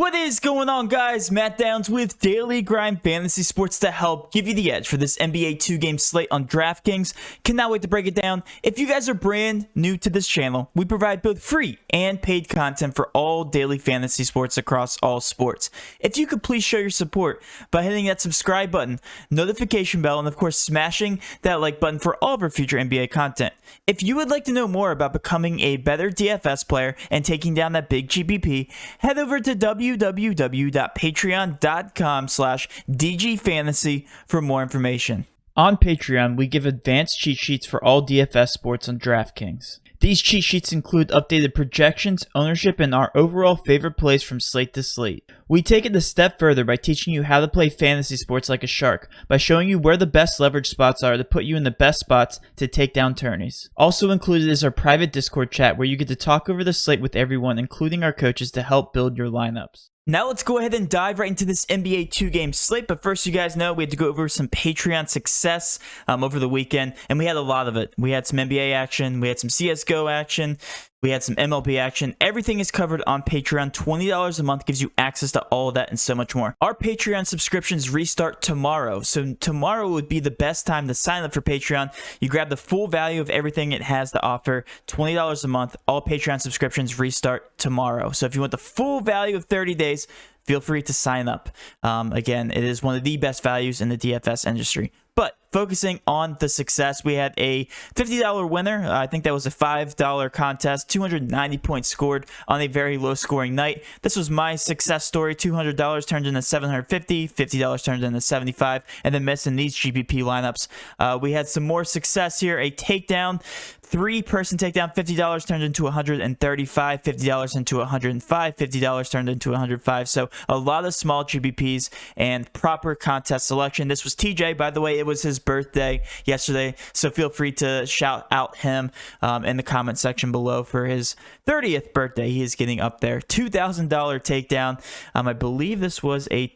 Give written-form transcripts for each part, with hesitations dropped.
What is going on, guys? Matt Downs with Daily Grind Fantasy Sports to help give you the edge for this NBA 2-game slate on Draftkings. Cannot wait to break it down. If you guys are brand new to this channel, we provide both free and paid content for all daily fantasy sports across all sports. If you could please show your support by hitting that subscribe button, notification bell, and of course smashing that like button for all of our future NBA content. If you would like to know more about becoming a better DFS player and taking down that big GPP, head over to www.patreon.com/DGFantasy for more information. On Patreon, we give advanced cheat sheets for all DFS sports on Draftkings. These cheat sheets include updated projections, ownership, and our overall favorite plays from slate to slate. We take it a step further by teaching you how to play fantasy sports like a shark, by showing you where the best leverage spots are to put you in the best spots to take down tourneys. Also included is our private Discord chat where you get to talk over the slate with everyone, including our coaches, to help build your lineups. Now let's go ahead and dive right into this NBA 2-game slate, but first you guys know we had to go over some Patreon success over the weekend, and we had a lot of it. We had some NBA action, we had some CSGO action, we had some MLB action. Everything is covered on Patreon. $20 a month gives you access to all of that and so much more. Our Patreon subscriptions restart tomorrow, so tomorrow would be the best time to sign up for Patreon. You grab the full value of everything it has to offer, $20 a month. All Patreon subscriptions restart tomorrow. So if you want the full value of 30 days, feel free to sign up. Again, it is one of the best values in the DFS industry. But focusing on the success, we had a $50 winner. I think that was a $5 contest, 290 points scored on a very low scoring night. This was my success story. $200 turned into $750, $50 turned into $75, and then missing these GPP lineups. We had some more success here. A takedown, 3-person takedown, $50 turned into $135, $50 into $105, $50 turned into $105. So a lot of small GPPs and proper contest selection. This was TJ, by the way. It was his birthday yesterday, so feel free to shout out him in the comment section below for his 30th birthday. He is getting up there. $2,000 takedown. I believe this was a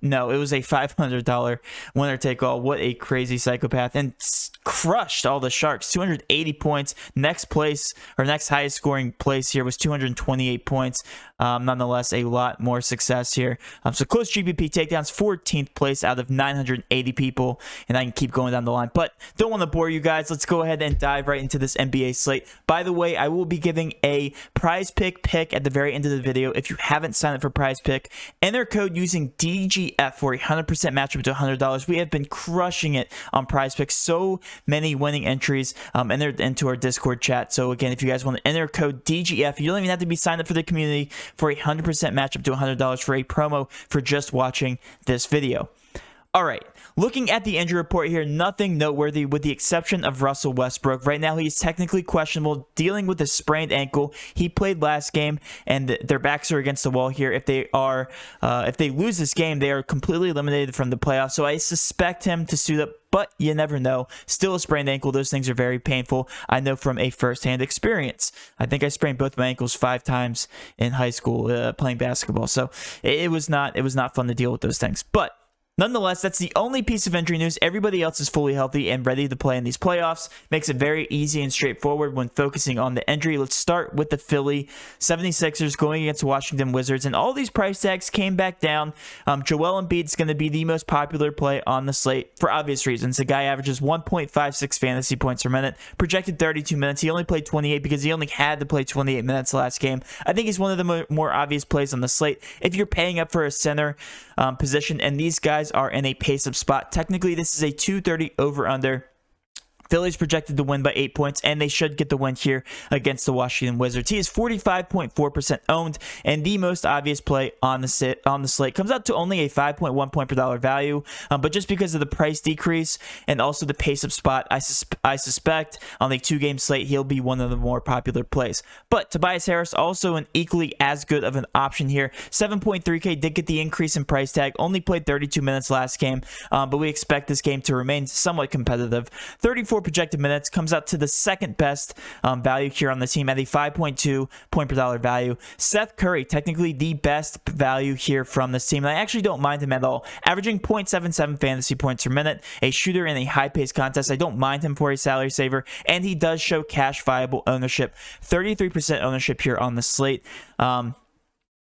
No, it was a $500 winner take all. What a crazy psychopath. And crushed all the Sharks. 280 points. Next place, or next highest scoring place here was 228 points. Nonetheless, a lot more success here. So close GPP takedowns, 14th place out of 980 people. And I can keep going down the line. But don't want to bore you guys. Let's go ahead and dive right into this NBA slate. By the way, I will be giving a prize pick at the very end of the video. If you haven't signed up for prize pick, enter code using DGF for a 100% matchup to $100. We have been crushing it on prize picks. So many winning entries entered into our Discord chat. So again, if you guys want to enter code DGF, you don't even have to be signed up for the community for a 100% matchup to $100 for a promo for just watching this video. All right, looking at the injury report here, nothing noteworthy with the exception of Russell Westbrook. Right now, he's technically questionable, dealing with a sprained ankle. He played last game, and their backs are against the wall here. If they lose this game, they are completely eliminated from the playoffs. So I suspect him to suit up, but you never know. Still a sprained ankle. Those things are very painful. I know from a firsthand experience. I think I sprained both my ankles 5 times in high school playing basketball. So it was not fun to deal with those things, but nonetheless, that's the only piece of injury news. Everybody else is fully healthy and ready to play in these playoffs. Makes it very easy and straightforward when focusing on the injury. Let's start with the Philly 76ers going against Washington Wizards. And all these price tags came back down. Joel Embiid is going to be the most popular play on the slate for obvious reasons. The guy averages 1.56 fantasy points per minute, projected 32 minutes. He only played 28 because he only had to play 28 minutes last game. I think he's one of the more obvious plays on the slate. If you're paying up for a center position, and these guys are in a pace-up spot. Technically, this is a 230 over-under. Philly's projected to win by 8 points, and they should get the win here against the Washington Wizards. He is 45.4% owned, and the most obvious play on the slate comes out to only a 5.1 point per dollar value. But just because of the price decrease and also the pace-up spot, I suspect on the 2-game slate he'll be one of the more popular plays. But Tobias Harris also an equally as good of an option here. 7.3K did get the increase in price tag. Only played 32 minutes last game, but we expect this game to remain somewhat competitive. 34 projected minutes comes out to the second best value here on the team at a 5.2 point per dollar value. Seth Curry, technically the best value here from this team, and I actually don't mind him at all. Averaging 0.77 fantasy points per minute, a shooter in a high-paced contest. I don't mind him for a salary saver, and he does show cash viable ownership. 33% ownership here on the slate.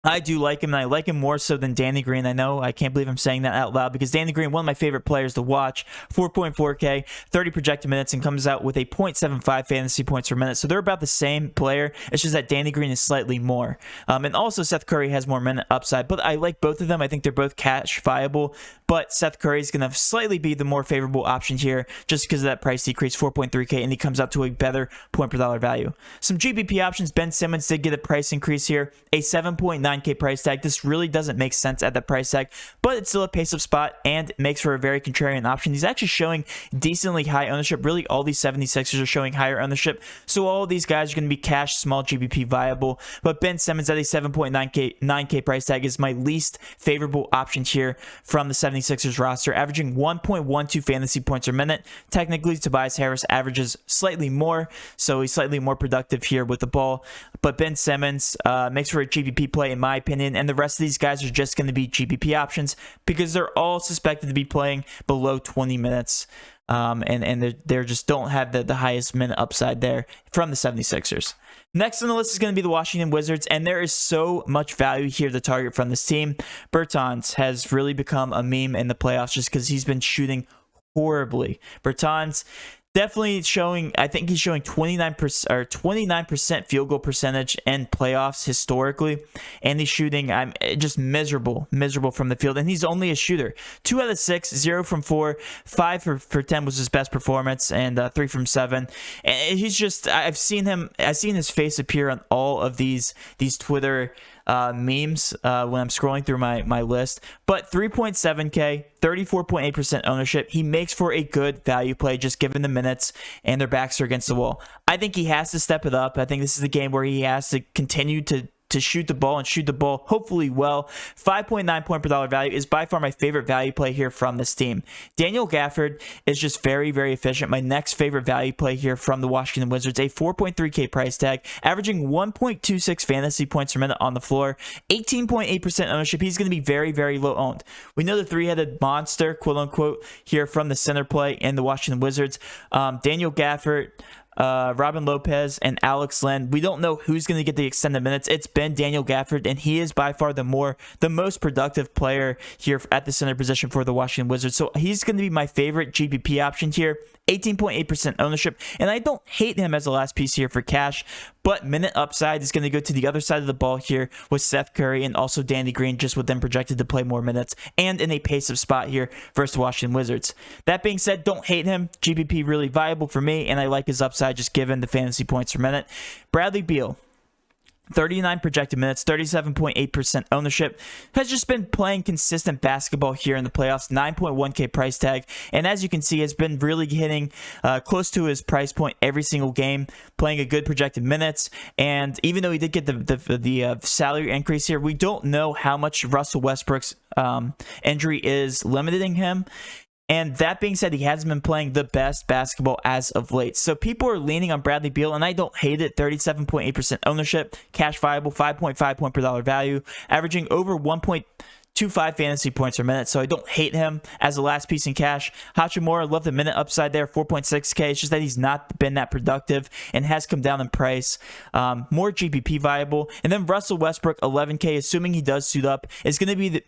I do like him, and I like him more so than Danny Green. I know, I can't believe I'm saying that out loud, because Danny Green, one of my favorite players to watch, 4.4K, 30 projected minutes, and comes out with a 0.75 fantasy points per minute. So they're about the same player. It's just that Danny Green is slightly more. And also Seth Curry has more minute upside, but I like both of them. I think they're both cash viable, but Seth Curry is going to slightly be the more favorable option here just because of that price decrease, 4.3K, and he comes out to a better point per dollar value. Some GPP options, Ben Simmons did get a price increase here, a 7.9K price tag. This really doesn't make sense at that price tag, but it's still a pace-up spot and makes for a very contrarian option. He's actually showing decently high ownership. Really, all these 76ers are showing higher ownership, so all of these guys are going to be cash, small GPP viable, but Ben Simmons at a 7.9K price tag is my least favorable option here from the 76ers roster, averaging 1.12 fantasy points per minute. Technically, Tobias Harris averages slightly more, so he's slightly more productive here with the ball, but Ben Simmons makes for a GPP play in my opinion, and the rest of these guys are just going to be GPP options because they're all suspected to be playing below 20 minutes. And they just don't have the highest minute upside there from the 76ers. Next on the list is going to be the Washington Wizards, and there is so much value here to target from this team. Bertans has really become a meme in the playoffs just because he's been shooting horribly. Bertans definitely showing, I think he's showing 29% field goal percentage in playoffs historically, and he's shooting just miserable from the field, and he's only a shooter. 2 out of 6, 0 from 4, 5 for 10 was his best performance, and 3 from 7. And he's just, I've seen his face appear on all of these Twitter memes when I'm scrolling through my list. But 3.7K, 34.8% ownership. He makes for a good value play just given the minutes and their backs are against the wall. I think he has to step it up. I think this is the game where he has to continue to shoot the ball and shoot the ball hopefully well. 5.9 point per dollar value is by far my favorite value play here from this team. Daniel Gafford is just very, very efficient. My next favorite value play here from the Washington Wizards, a 4.3K price tag, averaging 1.26 fantasy points per minute on the floor, 18.8% ownership. He's going to be very, very low owned. We know the three-headed monster, quote unquote, here from the center play in the Washington Wizards. Daniel Gafford, Robin Lopez, and Alex Len. We don't know who's going to get the extended minutes. It's been Daniel Gafford, and he is by far the most productive player here at the center position for the Washington Wizards. So he's going to be my favorite GPP option here. 18.8% ownership, and I don't hate him as a last piece here for cash, but minute upside is going to go to the other side of the ball here with Seth Curry and also Danny Green, just with them projected to play more minutes and in a pace of spot here versus the Washington Wizards. That being said, don't hate him. GPP really viable for me, and I like his upside just given the fantasy points per minute. Bradley Beal, 39 projected minutes, 37.8% ownership, has just been playing consistent basketball here in the playoffs, 9.1K price tag, and as you can see, has been really hitting close to his price point every single game, playing a good projected minutes, and even though he did get the salary increase here, we don't know how much Russell Westbrook's injury is limiting him. And that being said, he hasn't been playing the best basketball as of late. So people are leaning on Bradley Beal, and I don't hate it. 37.8% ownership, cash viable, 5.5 point per dollar value, averaging over 1.25 fantasy points per minute. So I don't hate him as a last piece in cash. Hachimura, love the minute upside there, 4.6K. It's just that he's not been that productive and has come down in price. More GPP viable. And then Russell Westbrook, 11K, assuming he does suit up, is going to be the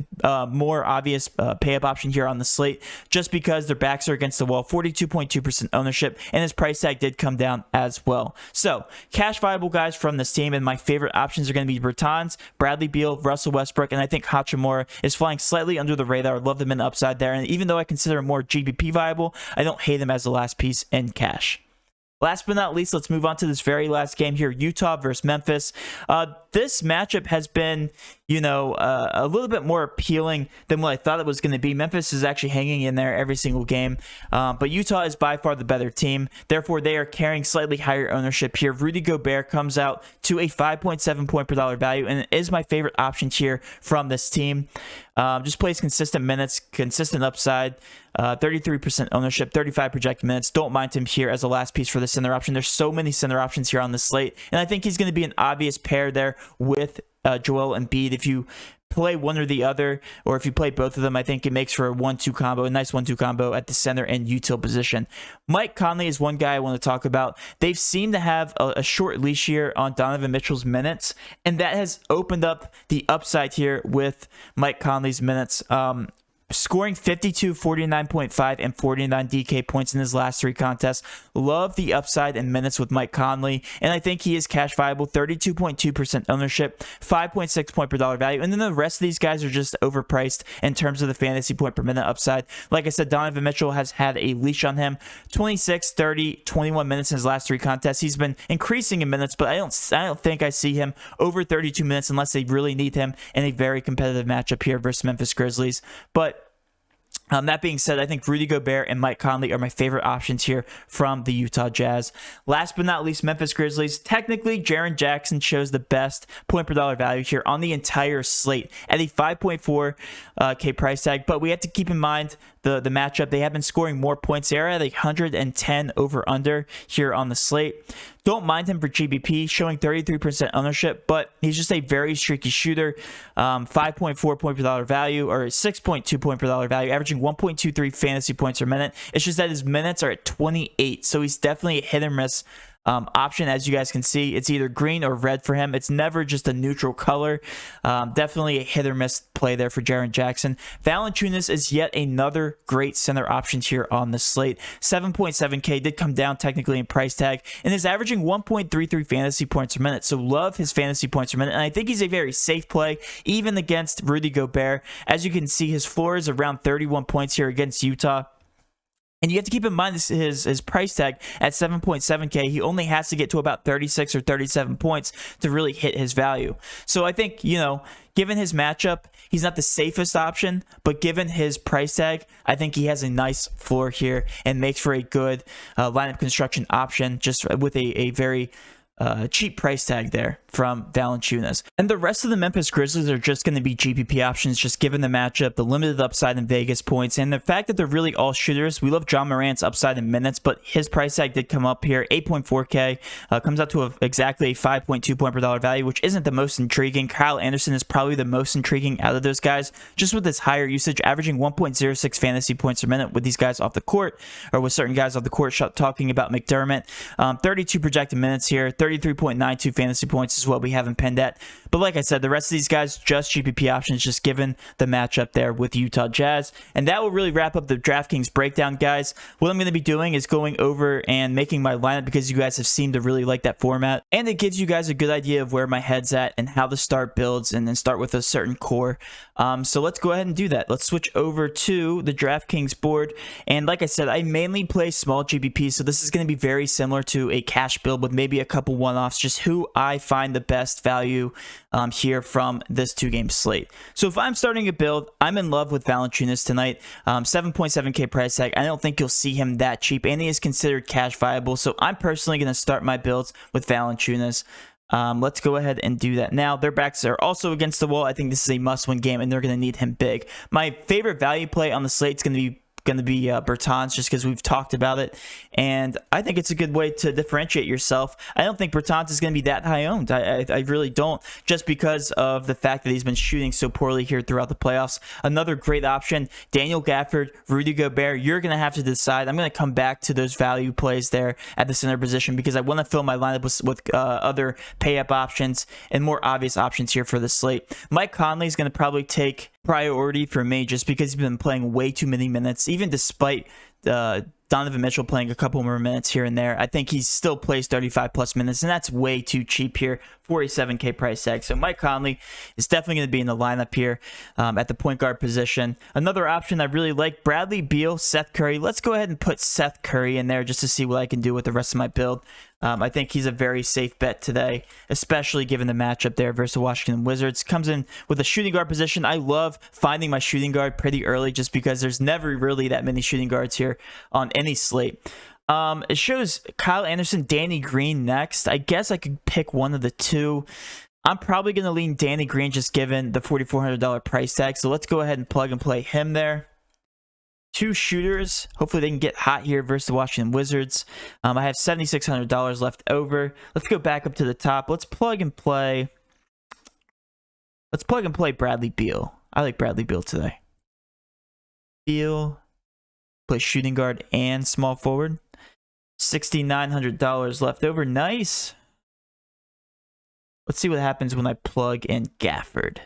more obvious pay-up option here on the slate just because their backs are against the wall. 42.2% ownership, and his price tag did come down as well. So cash viable guys from this team, and my favorite options are going to be Bertans, Bradley Beal, Russell Westbrook, and I think Hachimura is flying slightly under the radar. I love the minute upside there, and even though I consider him more GPP viable, I don't hate him as the last piece in cash. Last but not least, let's move on to this very last game here, Utah versus Memphis. This matchup has been, a little bit more appealing than what I thought it was going to be. Memphis is actually hanging in there every single game, but Utah is by far the better team. Therefore, they are carrying slightly higher ownership here. Rudy Gobert comes out to a 5.7 point per dollar value, and it is my favorite option here from this team. Just plays consistent minutes, consistent upside, 33% ownership, 35 projected minutes. Don't mind him here as a last piece for the center option. There's so many center options here on the slate, and I think he's going to be an obvious pair there with Joel Embiid if you play one or the other, or if you play both of them, I think it makes for a 1-2 combo, a nice 1-2 combo at the center and util position. Mike Conley is one guy I want to talk about. They've seemed to have a short leash here on Donovan Mitchell's minutes, and that has opened up the upside here with Mike Conley's minutes. Scoring 52, 49.5, and 49 DK points in his last 3 contests. Love the upside in minutes with Mike Conley, and I think he is cash viable. 32.2% ownership, 5.6 point per dollar value, and then the rest of these guys are just overpriced in terms of the fantasy point per minute upside. Like I said, Donovan Mitchell has had a leash on him. 26, 30, 21 minutes in his last 3 contests. He's been increasing in minutes, but I don't think I see him over 32 minutes unless they really need him in a very competitive matchup here versus Memphis Grizzlies. But that being said, I think Rudy Gobert and Mike Conley are my favorite options here from the Utah Jazz. Last but not least, Memphis Grizzlies. Technically, Jaren Jackson shows the best point per dollar value here on the entire slate at a 5.4K price tag. But we have to keep in mind the matchup. They have been scoring more points. They're at 110 over under here on the slate. Don't mind him for GBP, showing 33% ownership, but he's just a very streaky shooter. 5.4 point per dollar value, or 6.2 point per dollar value, averaging 1.23 fantasy points per minute. It's just that his minutes are at 28, so he's definitely a hit or miss option. As you guys can see, it's either green or red for him. It's never just a neutral color. Definitely a hit or miss play there for Jaren Jackson. Valanciunas is yet another great center option here on the slate. 7.7K did come down technically in price tag, and is averaging 1.33 fantasy points per minute. So love his fantasy points per minute, and I think he's a very safe play even against Rudy Gobert. As you can see, his floor is around 31 points here against Utah. And you have to keep in mind his price tag at 7.7K. He only has to get to about 36 or 37 points to really hit his value. So I think, given his matchup, he's not the safest option, but given his price tag, I think he has a nice floor here and makes for a good lineup construction option, just with a very cheap price tag there from Valanciunas. And the rest of the Memphis Grizzlies are just going to be GPP options, just given the matchup, the limited upside in Vegas points, and the fact that they're really all shooters. We love John Morant's upside in minutes, but his price tag did come up here. 8.4K comes out to exactly a 5.2 point per dollar value, which isn't the most intriguing. Kyle Anderson is probably the most intriguing out of those guys, just with his higher usage, averaging 1.06 fantasy points per minute with these guys off the court, or with certain guys off the court. Talking about McDermott, 32 projected minutes here, 33.92 fantasy points is what we haven't pinned at. But like I said, the rest of these guys, just GPP options, just given the matchup there with Utah Jazz. And that will really wrap up the DraftKings breakdown, guys. What I'm going to be doing is going over and making my lineup, because you guys have seemed to really like that format. And it gives you guys a good idea of where my head's at and how to start builds, and then start with a certain core. So let's go ahead and do that. Let's switch over to the DraftKings board. And like I said, I mainly play small GPP, so this is going to be very similar to a cash build with maybe a couple one-offs, just who I find the best value here from this 2-game slate. So if I'm starting a build, I'm in love with Valanciunas tonight. 7.7K price tag. I don't think you'll see him that cheap, and he is considered cash viable. So I'm personally going to start my builds with Valanciunas. Let's go ahead and do that now. Their backs are also against the wall. I think this is a must-win game, and they're going to need him big. My favorite value play on the slate is going to be Bertans, just because we've talked about it, and I think it's a good way to differentiate yourself. I don't think Bertans is going to be that high owned. I really don't, just because of the fact that he's been shooting so poorly here throughout the playoffs. Another great option, Daniel Gafford, Rudy Gobert. You're going to have to decide. I'm going to come back to those value plays there at the center position, because I want to fill my lineup with other pay-up options and more obvious options here for the slate. Mike Conley is going to probably take priority for me, just because he's been playing way too many minutes, even despite Donovan Mitchell playing a couple more minutes here and there. I think he still plays 35 plus minutes, and that's way too cheap here for a 7K price tag. So Mike Conley is definitely going to be in the lineup here at the point guard position. Another option I really like, Bradley Beal, Seth Curry. Let's go ahead and put Seth Curry in there just to see what I can do with the rest of my build. I think he's a very safe bet today, especially given the matchup there versus the Washington Wizards. Comes in with a shooting guard position. I love finding my shooting guard pretty early, just because there's never really that many shooting guards here on any slate. It shows Kyle Anderson, Danny Green next. I guess I could pick one of the two. I'm probably going to lean Danny Green, just given the $4,400 price tag. So let's go ahead and plug and play him there. Two shooters. Hopefully they can get hot here versus the Washington Wizards. I have $7,600 left over. Let's go back up to the top. Let's plug and play Let's plug and play Bradley Beal. I like Bradley Beal today. Beal, play shooting guard and small forward. $6,900 left over. Nice. Let's see what happens when I plug in Gafford.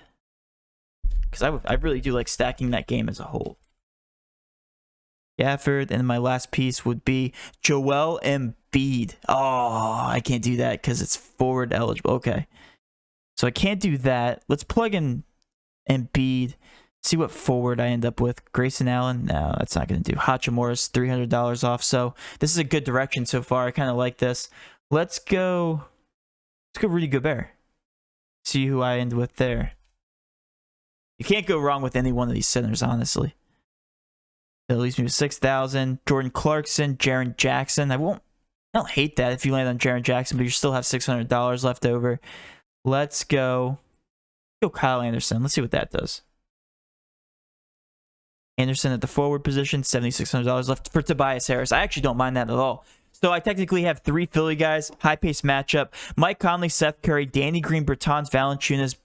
Because I really do like stacking that game as a whole. Gafford, and my last piece would be Joel Embiid. Oh, I can't do that because it's forward eligible. Okay. So I can't do that. Let's plug in Embiid. See what forward I end up with. Grayson Allen? No, that's not going to do. Hachimura's $300 off. So this is a good direction so far. I kind of like this. Let's go Rudy Gobert. See who I end with there. You can't go wrong with any one of these centers, honestly. That leaves me with 6,000. Jordan Clarkson, Jaren Jackson. I don't hate that if you land on Jaren Jackson, but you still have $600 left over. Let's go Kyle Anderson. Let's see what that does. Anderson at the forward position, $7,600 left for Tobias Harris. I actually don't mind that at all. So I technically have 3 Philly guys, high-paced matchup. Mike Conley, Seth Curry, Danny Green, Bertans, Valanciunas,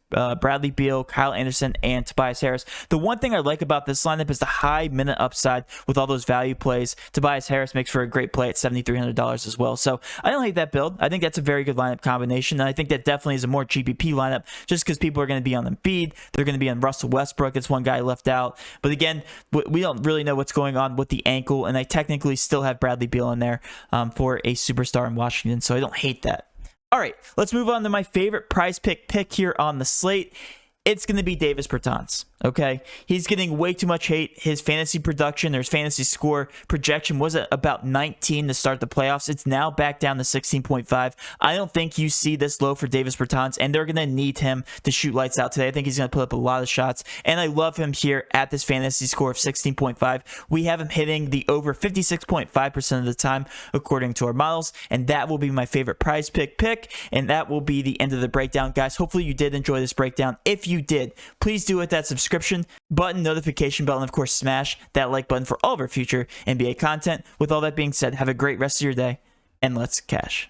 Bradley Beal, Kyle Anderson, and Tobias Harris. The one thing I like about this lineup is the high minute upside with all those value plays. Tobias Harris makes for a great play at $7,300 as well. So I don't hate that build. I think that's a very good lineup combination. And I think that definitely is a more GPP lineup just because people are going to be on Embiid. They're going to be on Russell Westbrook. It's one guy left out. But again, we don't really know what's going on with the ankle. And I technically still have Bradley Beal in there for a superstar in Washington. So I don't hate that. All right, let's move on to my favorite prize pick here on the slate. It's going to be Davis Bertans, okay? He's getting way too much hate. His fantasy production, or his fantasy score projection was at about 19 to start the playoffs. It's now back down to 16.5. I don't think you see this low for Davis Bertans, and they're going to need him to shoot lights out today. I think he's going to put up a lot of shots, and I love him here at this fantasy score of 16.5. We have him hitting the over 56.5% of the time, according to our models, and that will be my favorite prize pick, and that will be the end of the breakdown. Guys, hopefully you did enjoy this breakdown. If you did, please do hit that subscription button, notification bell, and of course smash that like button for all of our future NBA content. With all that being said, have a great rest of your day, and let's cash.